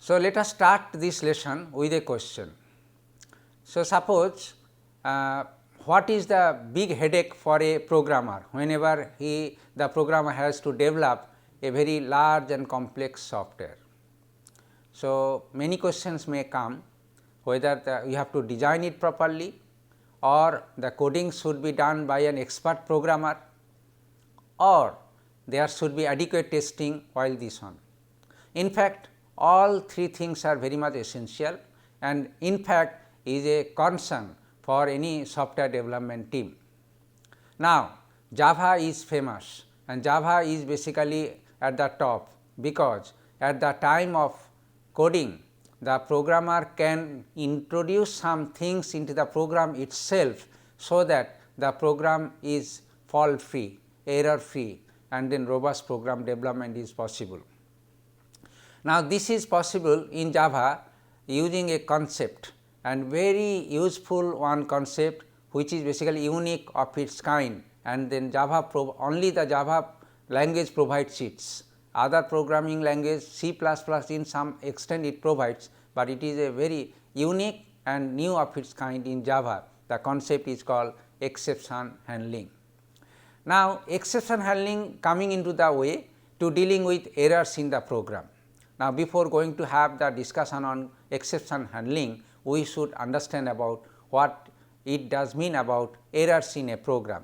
So, let us start this lesson with a question. So, suppose what is the big headache for a programmer whenever the programmer has to develop a very large and complex software. So, many questions may come, whether you have to design it properly or the coding should be done by an expert programmer, or there should be adequate testing while this one. In fact, all three things are very much essential, and in fact is a concern for any software development team. Now, Java is famous and Java is basically at the top, because at the time of coding the programmer can introduce some things into the program itself, so that the program is fault free, error free, and then robust program development is possible. Now, this is possible in Java using a concept, and very useful one concept, which is basically unique of its kind, and then only the Java language provides it. Other programming language C++ in some extent it provides, but it is a very unique and new of its kind in Java. The concept is called exception handling. Now, exception handling coming into the way to dealing with errors in the program. Now, before going to have the discussion on exception handling, we should understand about what it does mean about errors in a program.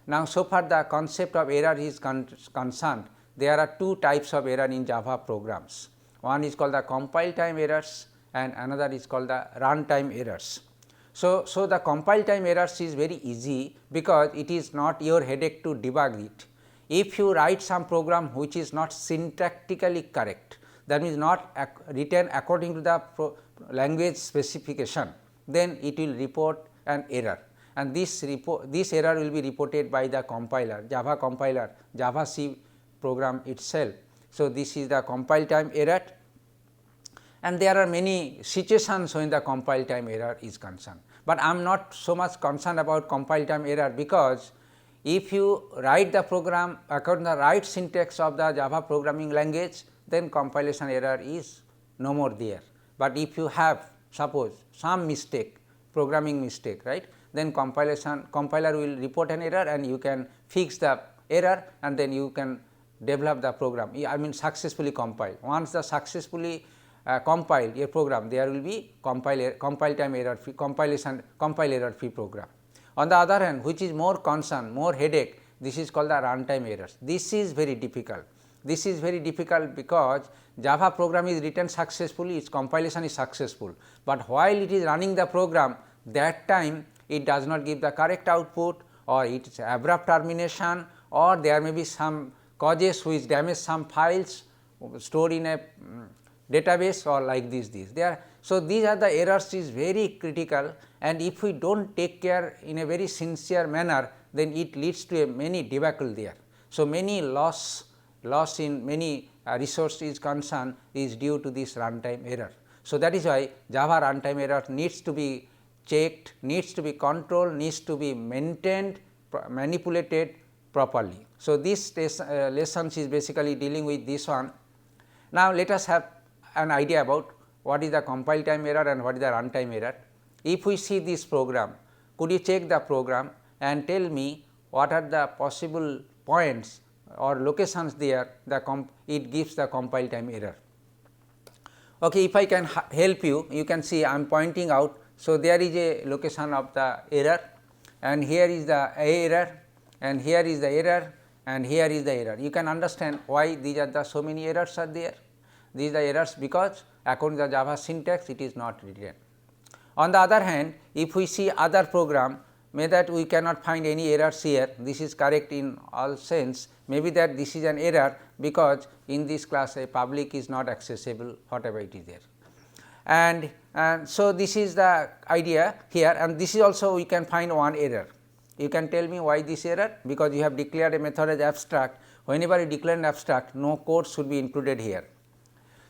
Now, so far the concept of error is concerned, there are two types of error in Java programs. One is called the compile time errors and another is called the runtime errors. So, the compile time errors is very easy, because it is not your headache to debug it. If you write some program which is not syntactically correct, that means not written according to the language specification, then it will report an error, and this error will be reported by the compiler, Java compiler, Java C program itself. So, this is the compile time error, and there are many situations when the compile time error is concerned, but I am not so much concerned about compile time error, because if you write the program according to the right syntax of the Java programming language, then compilation error is no more there. But if you have suppose some mistake, programming mistake, right, then compiler will report an error and you can fix the error, and then you can develop the program, I mean successfully compile. Once the successfully compile a program, there will be compile time error free, compile error free program. On the other hand, which is more concern, more headache, this is called the runtime errors. This is very difficult. This is very difficult because Java program is written successfully, its compilation is successful, but while it is running the program, that time it does not give the correct output, or it is abrupt termination, or there may be some causes which damage some files stored in a database, or like this. So, these are the errors is very critical, and if we do not take care in a very sincere manner, then it leads to a many debacle there. So, many loss in many resource is concerned is due to this runtime error. So, that is why Java runtime error needs to be checked, needs to be controlled, needs to be maintained, manipulated properly. So, this lesson is basically dealing with this one. Now, let us have an idea about what is the compile time error and what is the runtime error. If we see this program, could you check the program and tell me what are the possible points or locations there it gives the compile time error. Okay, if I can help you, you can see I am pointing out. So, there is a location of the error, and here is the error, and here is the error, and here is the error. You can understand why these are the so many errors are there. These are errors because according to the Java syntax it is not written. On the other hand, if we see other program, may that we cannot find any errors here, this is correct in all sense, maybe that this is an error because in this class a public is not accessible, whatever it is there. And so, this is the idea here, and this is also we can find one error. You can tell me why this error? Because you have declared a method as abstract. Whenever you declare an abstract, no code should be included here.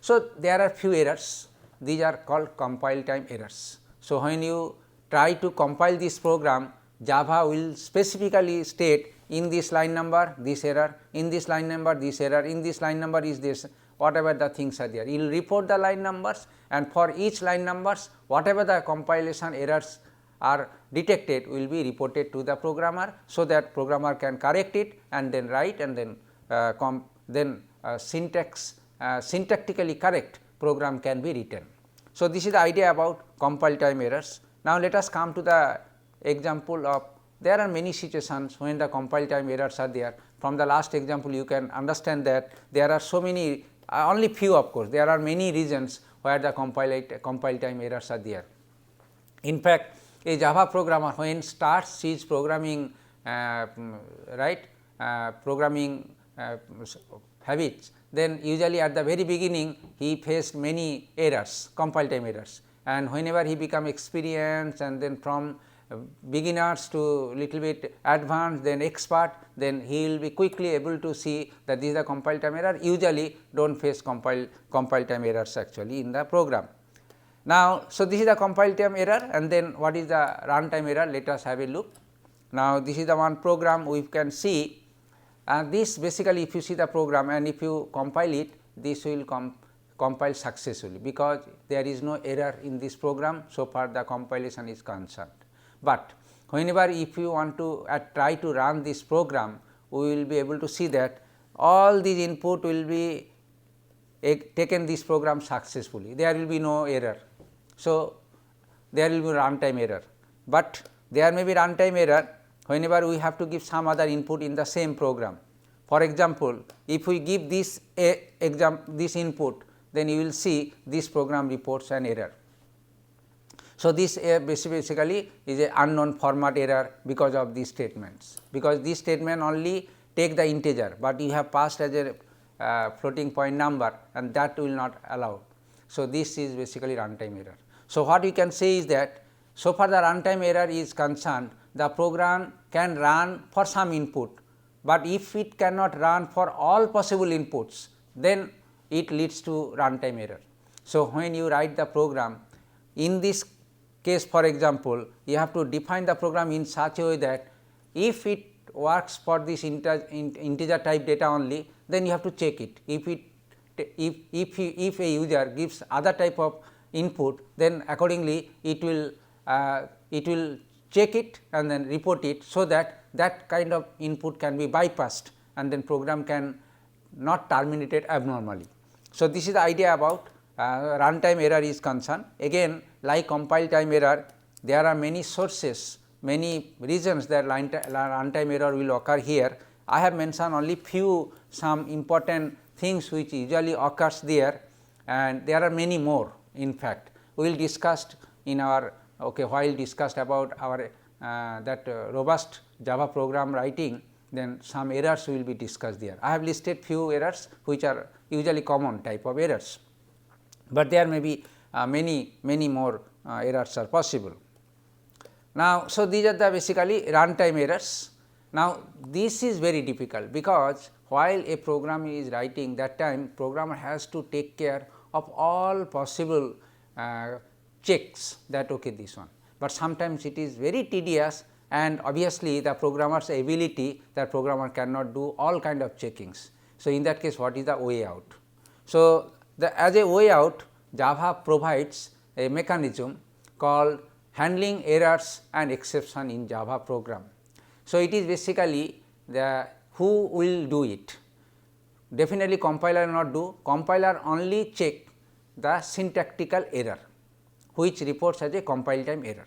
So, there are few errors, these are called compile time errors. So, when you try to compile this program, Java will specifically state in this line number this error, in this line number this error, in this line number is this whatever the things are there. You will report the line numbers, and for each line numbers whatever the compilation errors are detected will be reported to the programmer, so that programmer can correct it and then write, and then syntactically correct program can be written. So, this is the idea about compile time errors. Now, let us come to the example of, there are many situations when the compile time errors are there. From the last example you can understand that there are so many, only few of course, there are many reasons where the compile time errors are there. In fact, a Java programmer when starts his programming programming habits, then usually at the very beginning he faced many errors, compile time errors, and whenever he become experienced and then from beginners to little bit advanced, then expert, then he will be quickly able to see that this is the compile time error. Usually do not face compile time errors actually in the program. Now, so this is the compile time error, and then what is the runtime error? Let us have a look. Now, this is the one program we can see, and this basically if you see the program and if you compile it, this will compile successfully, because there is no error in this program so far the compilation is concerned. But whenever if you want to try to run this program, we will be able to see that all these input will be taken this program successfully, there will be no error. So, there will be runtime error, but there may be runtime error whenever we have to give some other input in the same program. For example, if we give this this input, then you will see this program reports an error. So, this basically is a unknown format error because of these statements, because this statement only take the integer, but you have passed as a floating point number and that will not allow. So, this is basically runtime error. So, what we can say is that so far the runtime error is concerned, the program can run for some input, but if it cannot run for all possible inputs, then it leads to runtime error. So, when you write the program, in this case for example, you have to define the program in such a way that if it works for this integer type data only, then you have to check it. If a user gives other type of input, then accordingly it will check it and then report it, so that that kind of input can be bypassed and then program can not terminated abnormally. So, this is the idea about runtime error is concerned. Again, like compile time error, there are many sources, many reasons that runtime error will occur here. I have mentioned only few some important things which usually occurs there, and there are many more. In fact, we will discuss in our while discussed about our robust Java program writing, then some errors will be discussed there. I have listed few errors which are usually common type of errors, but there may be many more errors are possible. Now, so these are the basically runtime errors. Now, this is very difficult, because while a program is writing, that time programmer has to take care of all possible checks that this one, but sometimes it is very tedious, and obviously the programmer's ability, that programmer cannot do all kind of checkings. So, in that case what is the way out? So, as a way out, Java provides a mechanism called handling errors and exception in Java program. So, it is basically the who will do it. Definitely compiler not do, compiler only check the syntactical error which reports as a compile time error.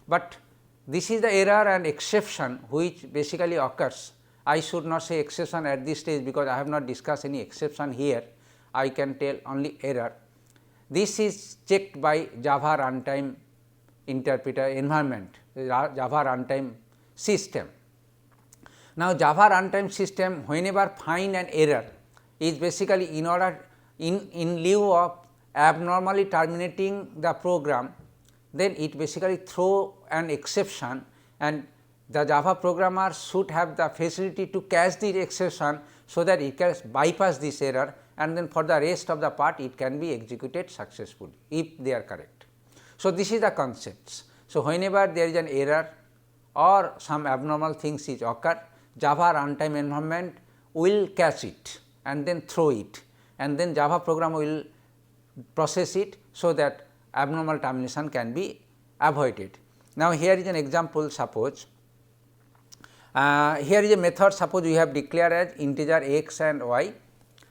But this is the error and exception which basically occurs. I should not say exception at this stage, because I have not discussed any exception here. I can tell only error. This is checked by Java runtime interpreter environment, Java runtime system. Now, Java runtime system whenever find an error is basically in lieu of abnormally terminating the program, then it basically throw an exception, and the Java programmer should have the facility to catch the exception, so that it can bypass this error, and then for the rest of the part it can be executed successfully if they are correct. So, this is the concepts. So, whenever there is an error or some abnormal things is occur, Java runtime environment will catch it and then throw it, and then Java program will process it so that abnormal termination can be avoided. Now, here is an example. Suppose here is a method, suppose we have declared as integer x and y,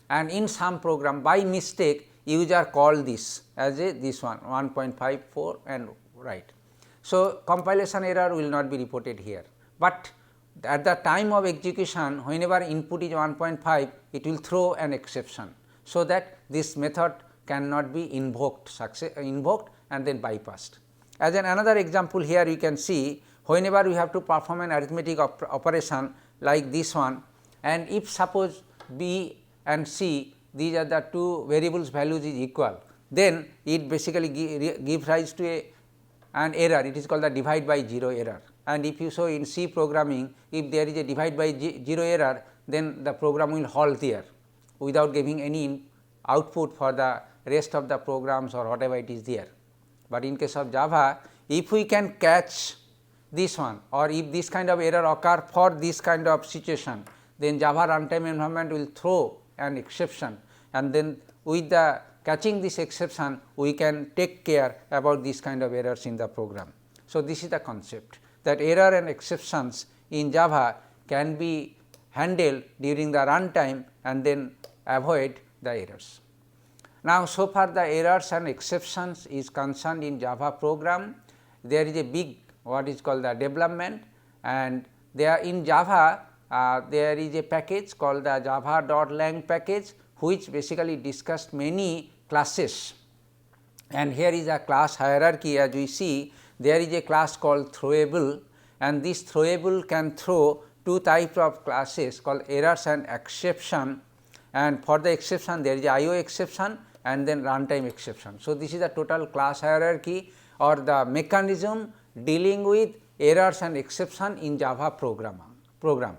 and in some program by mistake user called this as a this one 1.54 and right. So, compilation error will not be reported here, but at the time of execution whenever input is 1.5 it will throw an exception. So, that this method cannot be invoked and then bypassed. As another example, here you can see whenever we have to perform an arithmetic operation like this one, and if suppose b and c, these are the two variables values is equal, then it basically gives rise to an error, it is called the divide by 0 error. And if you show in C programming, if there is a divide by 0 error, then the program will halt there without giving any output for the rest of the programs or whatever it is there. But in case of Java, if we can catch this one, or if this kind of error occur for this kind of situation, then Java runtime environment will throw an exception, and then with the catching this exception we can take care about this kind of errors in the program. So, this is the concept, that error and exceptions in Java can be handled during the runtime and then avoid the errors. Now, so far the errors and exceptions is concerned in Java program. There is a big what is called the development, and there in Java there is a package called the java.lang package, which basically discussed many classes, and here is a class hierarchy. As we see, there is a class called throwable, and this throwable can throw two types of classes called errors and exception, and for the exception there is IO exception and then runtime exception. So, this is the total class hierarchy or the mechanism dealing with errors and exception in Java program.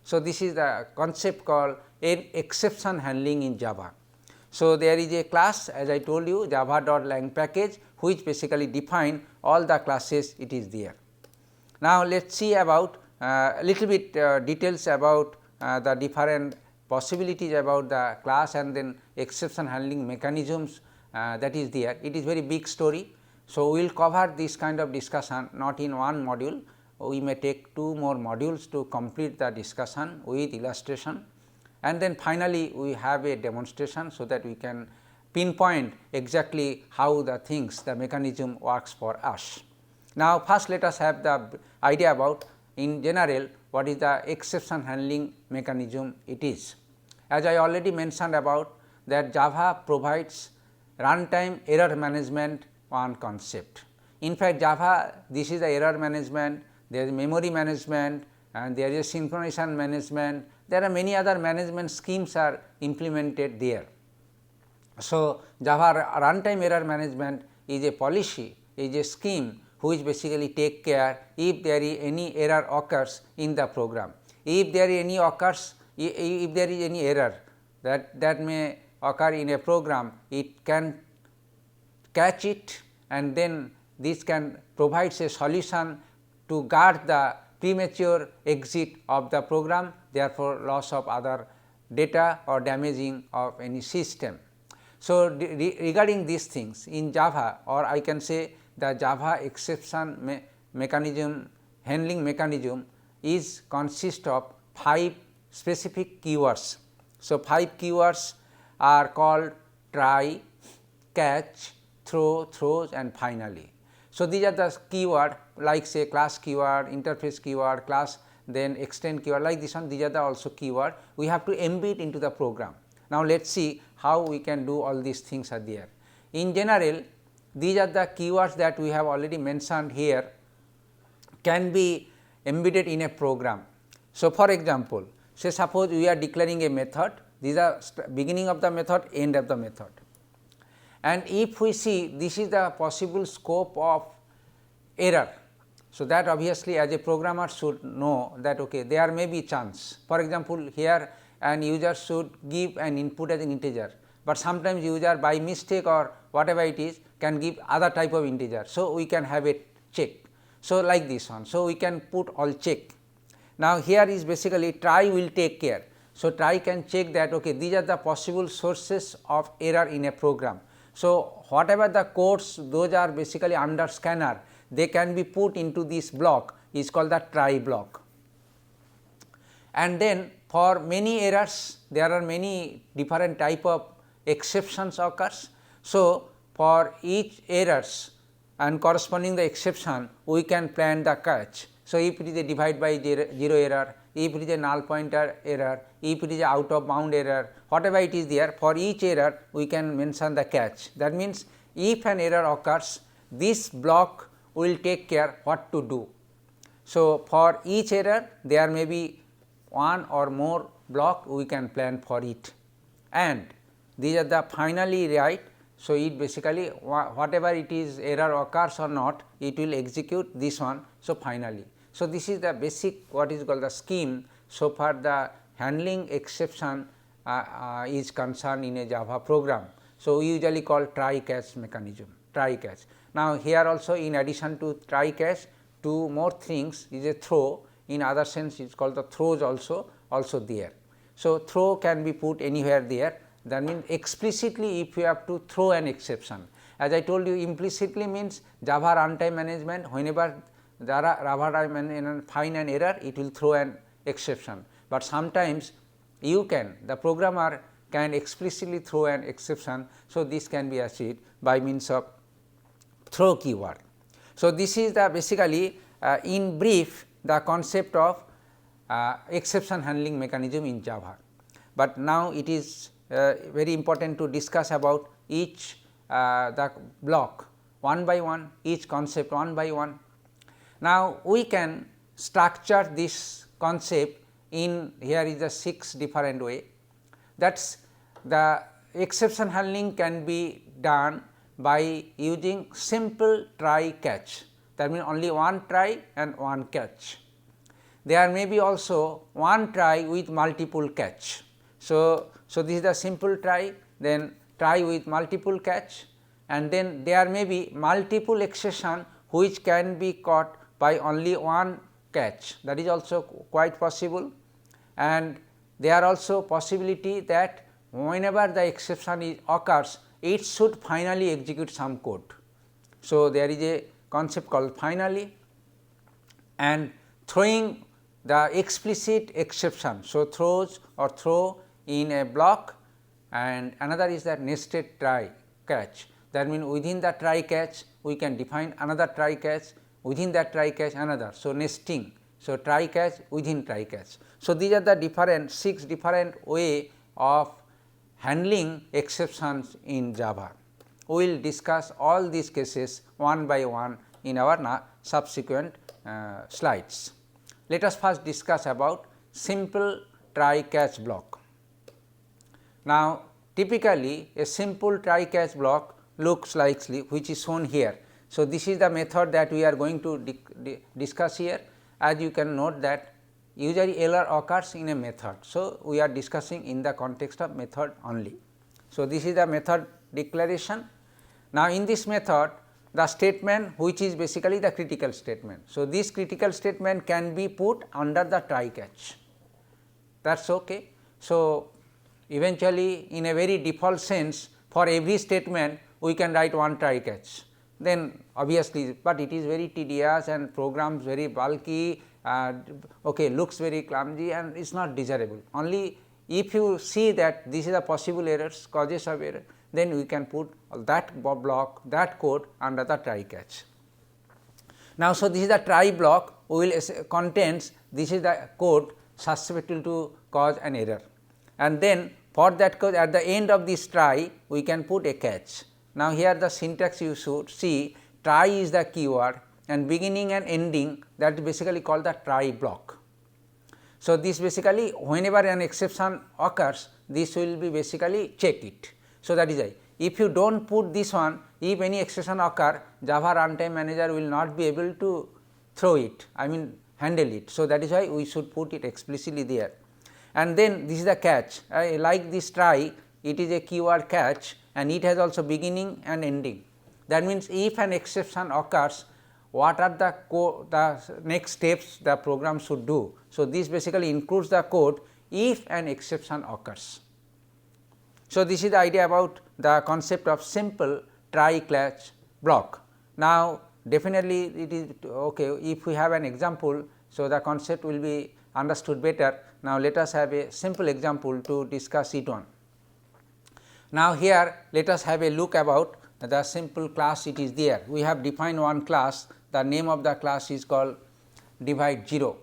So, this is the concept called exception handling in Java. So, there is a class, as I told you, java.lang package, which basically define all the classes it is there. Now, let us see about little bit details about the different possibilities about the class and then exception handling mechanisms that is there. It is very big story. So, we will cover this kind of discussion not in one module, we may take 2 more modules to complete the discussion with illustration, and then finally, we have a demonstration, so that we can pinpoint exactly how the things, the mechanism works for us. Now, first let us have the idea about in general what is the exception handling mechanism it is. As I already mentioned about that Java provides runtime error management one concept. In fact, Java, this is the error management, there is memory management, and there is synchronization management. There are many other management schemes are implemented there. So, Java runtime error management is a policy, is a scheme which basically take care if there is any error occurs in the program. If there is any if there is any error that may occur in a program, it can catch it, and then this can provide a solution to guard the premature exit of the program, therefore, loss of other data or damaging of any system. So, regarding these things in Java, or I can say the Java exception mechanism handling mechanism is consist of 5 specific keywords. So, 5 keywords are called try, catch, throw, throws, and finally. So, these are the keyword like say class keyword, interface keyword, class, then extend keyword, like this one, these are the also keyword we have to embed into the program. Now, let us see how we can do all these things are there. In general, these are the keywords that we have already mentioned here can be embedded in a program. So, for example, say suppose we are declaring a method, these are beginning of the method, end of the method. And if we see this is the possible scope of error. So, that obviously as a programmer should know that okay, there may be chance. For example, here an user should give an input as an integer, but sometimes user by mistake or whatever it is can give other type of integer. So, we can have a check. So, like this one. So, we can put all check. Now, here is basically try will take care. So, try can check that okay, these are the possible sources of error in a program. So, whatever the codes those are basically under scanner, they can be put into this block is called the try block. And then for many errors there are many different type of exceptions occurs. So, for each errors and corresponding the exception we can plan the catch. So, if it is a divide by zero error, if it is a null pointer error, if it is a out of bound error, whatever it is there, for each error we can mention the catch. That means, if an error occurs, this block will take care what to do. So, for each error there may be one or more block we can plan for it, and these are the finally right. So, it basically whatever it is error occurs or not, it will execute this one. So, finally, so this is the basic what is called the scheme. So far the handling exception is concerned in a Java program. So, we usually call try catch mechanism, try catch. Now, here also in addition to try catch, two more things is a throw. In other sense it is called the throws also there. So, throw can be put anywhere there. That means, explicitly if you have to throw an exception, as I told you, implicitly means Java runtime management, whenever Java runtime find an error, it will throw an exception, but sometimes you can, the programmer can explicitly throw an exception. So, this can be achieved by means of throw keyword. So, this is the basically in brief the concept of exception handling mechanism in Java, but now it is very important to discuss about each the block one by one, each concept one by one. Now, we can structure this concept in here is the 6 different way. That is, the exception handling can be done by using simple try catch. That means, only one try and one catch. There may be also one try with multiple catch. So, this is the simple try, then try with multiple catch, and then there may be multiple exception which can be caught by only one catch, that is also quite possible. And there are also possibility that whenever the exception occurs, it should finally execute some code. So, there is a concept called finally, and throwing the explicit exception. So, throws or throw in a block, and another is that nested try catch. That means, within the try catch we can define another try catch, within that try catch another. So, nesting. So, try catch within try catch. So, these are the different 6 different way of handling exceptions in Java. We will discuss all these cases one by one in our subsequent slides. Let us first discuss about simple try catch block. Now, typically a simple try catch block looks like which is shown here. So, this is the method that we are going to discuss here. As you can note that usually error occurs in a method. So, we are discussing in the context of method only. So, this is the method declaration. Now, in this method the statement which is basically the critical statement. So, this critical statement can be put under the try catch, that is okay. So, eventually in a very default sense for every statement we can write one try catch, then obviously, but it is very tedious and programs very bulky, okay, looks very clumsy and is not desirable. Only if you see that this is the possible errors, causes of error, then we can put that block, that code under the try catch. Now, so this is the try block, we will contains this is the code susceptible to cause an error, and then for that code at the end of this try we can put a catch. Now, here the syntax you should see, try is the keyword and beginning and ending, that is basically called the try block. So, this basically whenever an exception occurs, this will be basically check it. So, that is why if you do not put this one, if any exception occur, Java runtime manager will not be able to throw it, I mean handle it. So, that is why we should put it explicitly there. And then this is the catch, like this try, it is a keyword catch and it has also beginning and ending. That means, if an exception occurs, what are the next steps the program should do. So, this basically includes the code if an exception occurs. So, this is the idea about the concept of simple try catch block. Now, definitely it is okay if we have an example. So, the concept will be understood better. Now, let us have a simple example to discuss it on. Now, here let us have a look about the simple class it is there. We have defined one class, the name of the class is called divide 0,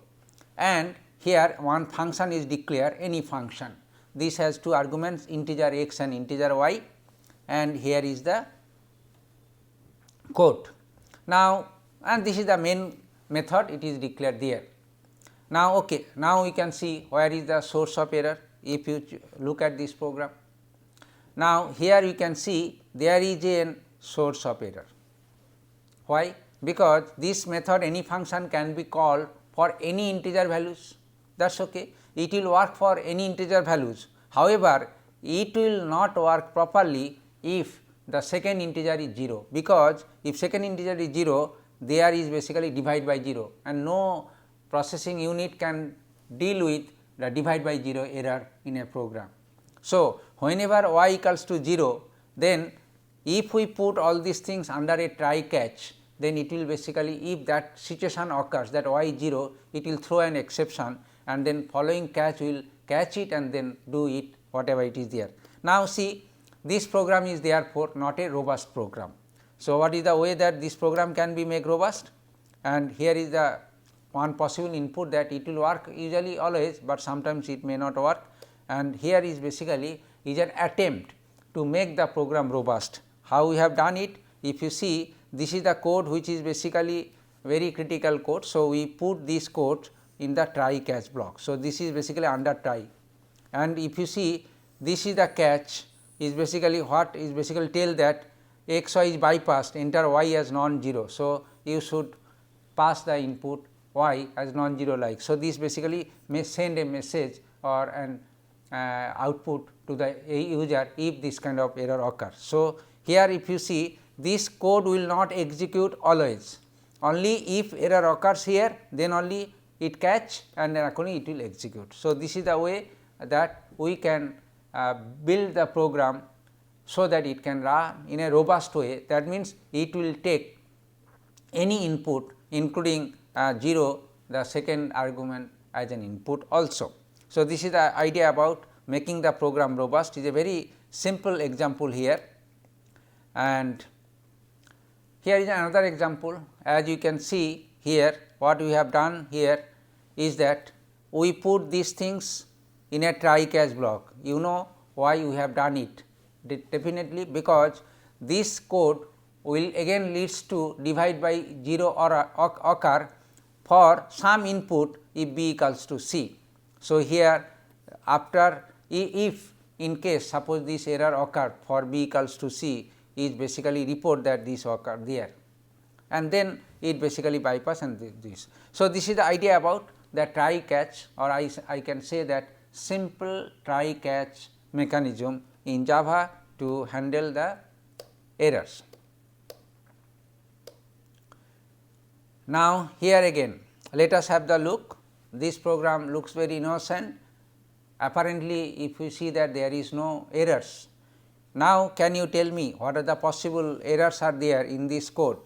and here one function is declared, any function. This has two arguments, integer x and integer y, and here is the code. Now, and this is the main method, it is declared there. Now, okay, now we can see where is the source of error if you look at this program. Now, here you can see there is a source of error. Why? Because this method, any function can be called for any integer values, that is okay. It will work for any integer values. However, it will not work properly if the second integer is 0, because if second integer is 0, there is basically divide by 0, and no processing unit can deal with the divide by 0 error in a program. So, whenever y equals to 0, then if we put all these things under a try catch, then it will basically, if that situation occurs that y is 0, it will throw an exception, and then following catch will catch it and then do it whatever it is there. Now, see, this program is therefore not a robust program. So, what is the way that this program can be made robust? And here is the one possible input that it will work usually always, but sometimes it may not work, and here is basically is an attempt to make the program robust. How we have done it? If you see, this is the code which is basically very critical code. So, we put this code in the try catch block. So, this is basically under try, and if you see, this is the catch is basically what is basically tell that x y is bypassed, enter y as non-zero. So, you should pass the input y as non-zero like. So, this basically may send a message or an output to the user if this kind of error occurs. So, here if you see, this code will not execute always, only if error occurs here, then only it catch and then accordingly it will execute. So, this is the way that we can build the program so that it can run in a robust way. That means, it will take any input including 0, the second argument as an input also. So, this is the idea about making the program robust. It is a very simple example here, and here is another example. As you can see here, what we have done here is that we put these things in a try catch block. You know why we have done it? Definitely because this code will again leads to divide by 0 or occur for some input if b equals to c. So, here after if in case suppose this error occurred for b equals to c, is basically report that this occurred there, and then it basically bypass and this. So, this is the idea about the try catch, or I can say that simple try catch mechanism in Java to handle the errors. Now, here again let us have the look. This program looks very innocent. Apparently, if you see that there is no errors. Now, can you tell me what are the possible errors are there in this code?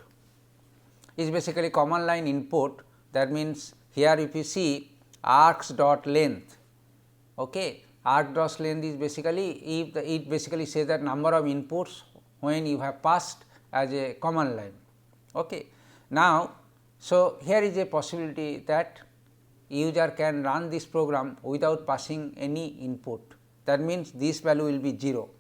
Is basically command line input. That means, here if you see args dot length, okay, arg dot length is basically if it basically says that number of inputs when you have passed as a command line. Okay. Now, so here is a possibility that user can run this program without passing any input. That means, this value will be 0.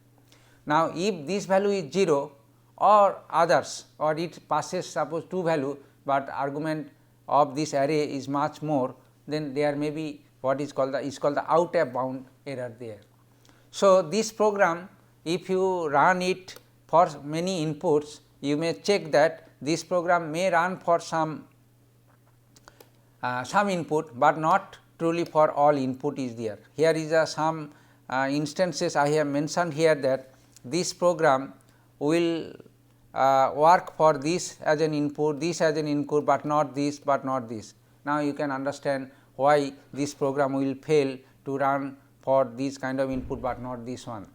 Now, if this value is 0 or others, or it passes suppose 2 value, but argument of this array is much more, then there may be what is called the out of bound error there. So, this program if you run it for many inputs, you may check that this program may run for some input, but not truly for all input is there. Here is some instances I have mentioned here that this program will work for this as an input, this as an input, but not this, but not this. Now, you can understand why this program will fail to run for this kind of input, but not this one.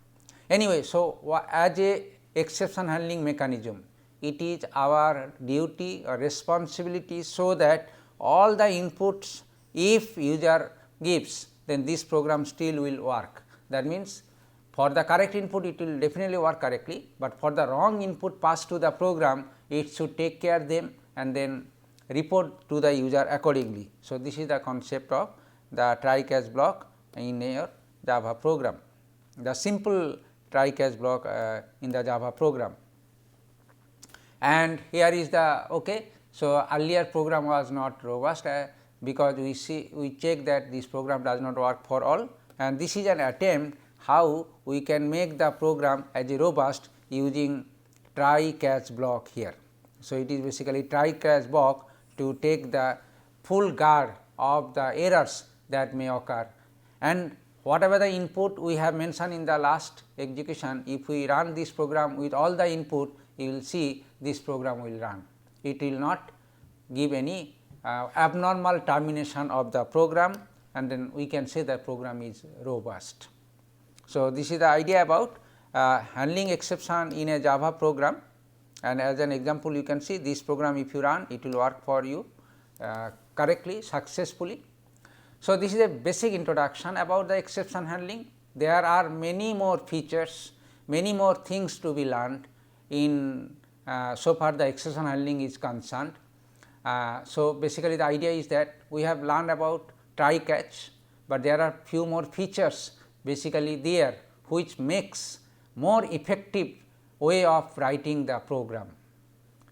Anyway, so as a exception handling mechanism, it is our duty or responsibility so that all the inputs, if user gives, then this program still will work. That means, for the correct input it will definitely work correctly, but for the wrong input passed to the program, it should take care them and then report to the user accordingly. So, this is the concept of the try catch block in your Java program, the simple try catch block in the Java program. And here is the okay. So, earlier program was not robust because we check that this program does not work for all, and this is an attempt how we can make the program as a robust using try catch block here. So, it is basically try catch block to take the full guard of the errors that may occur, and whatever the input we have mentioned in the last execution, if we run this program with all the input, you will see this program will run. It will not give any abnormal termination of the program, and then we can say the program is robust. So, this is the idea about handling exception in a Java program, and as an example you can see this program if you run, it will work for you correctly, successfully. So, this is a basic introduction about the exception handling. There are many more features, many more things to be learned in so far the exception handling is concerned. So, basically the idea is that we have learned about try catch, but there are few more features basically there which makes more effective way of writing the program,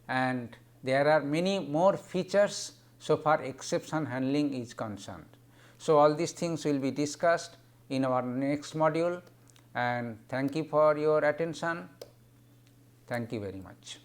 and there are many more features so far exception handling is concerned. So, all these things will be discussed in our next module, and thank you for your attention. Thank you very much.